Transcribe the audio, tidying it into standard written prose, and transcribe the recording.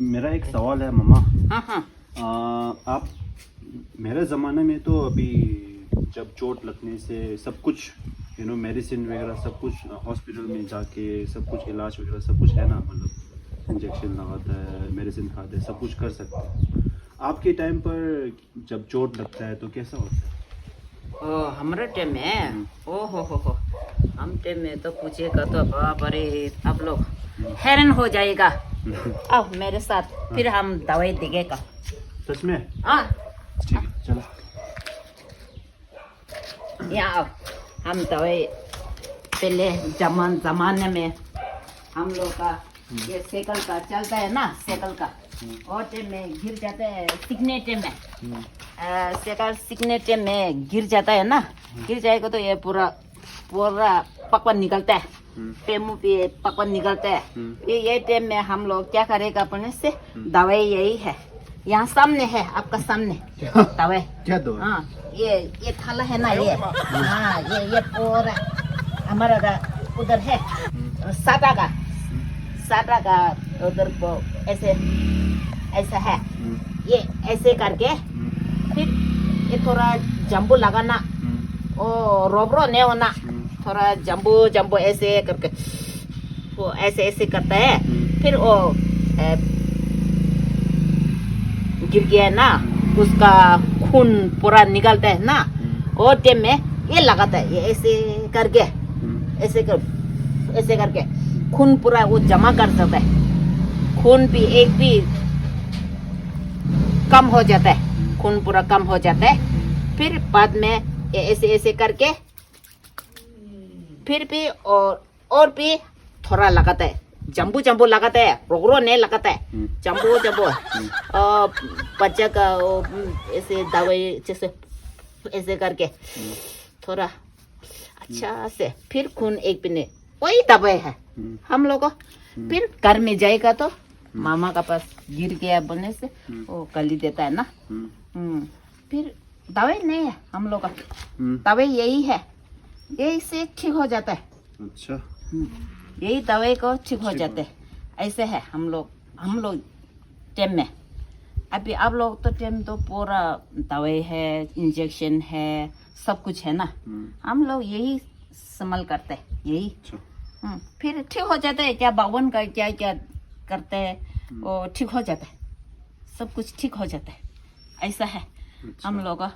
मेरा एक सवाल है मम्मा। हाँ हाँ। आप मेरे ज़माने में तो अभी जब चोट लगने से सब कुछ मेडिसिन वगैरह सब कुछ हॉस्पिटल में जाके सब कुछ इलाज वगैरह सब कुछ है ना, मतलब इंजेक्शन लगाता है, मेडिसिन खाते हैं, सब कुछ कर सकते हैं। आपके टाइम पर जब चोट लगता है तो कैसा होता है? हमारे टाइम में ओ हो हम टाइम में तो पूछेगा तो बाप रे आप लोग हैरान हो जाएगा। आओ मेरे साथ फिर हम दवाई देंगे। सच में? हाँ ठीक है, चलो। यहाँ आओ, हम दवाई पहले जमाने में हम लोग का ये साइकिल का चलता है ना, साइकिल का और टाइम में गिर जाते हैं सीखने टाइम में। साइकिल सीखने टाइम में गिर जाता है ना, गिर जाएगा तो ये पूरा पकवान निकलता है, पेमू पे पकवान निकलता है। ये टाइम में हम लोग क्या करेगा अपने से दवाई यही है, यहाँ सामने है आपका सामने दवाई। क्या दवा? हाँ ये थाला है ना, ये हाँ ये पूरा हमारा उधर है साटा का उधर को ऐसे ऐसा है। ये ऐसे करके फिर ये थोड़ा जम्बू लगाना, ओ रोबरो नहीं होना, थोड़ा जम्बू ऐसे करके वो ऐसे करता है। फिर वो गिर गया ना, उसका खून पूरा निकलता है ना, और टाइम में ये लगाता है, ये ऐसे करके ऐसे करके खून पूरा वो जमा कर देता है। खून भी एक भी कम हो जाता है, खून पूरा कम हो जाता है। फिर बाद में ये ऐसे करके फिर भी और भी थोड़ा लगाता है, जम्बू लगाता है, रोगरो नहीं लगाता है, जम्बू बच्चा का ऐसे दवाई जैसे ऐसे करके थोड़ा अच्छा से फिर खून एक भी नहीं, वही दवाई है हम लोग को। फिर घर में जाएगा तो मामा का पास गिर गया बोलने से वो कली देता है ना। फिर दवाई नहीं है हम लोग का, दवाई यही है, यही से ठीक हो जाता है। अच्छा, यही दवाई को ठीक हो जाते हैं, ऐसे है हम लोग टाइम में। अभी आप लोग तो टाइम तो पूरा दवाई है, इंजेक्शन है, सब कुछ है ना। हम लोग यही संभल करते हैं यही। फिर ठीक हो जाता है, क्या बावन का क्या करते हैं वो ठीक हो जाता है, सब कुछ ठीक हो जाता है, ऐसा है हम लोग का।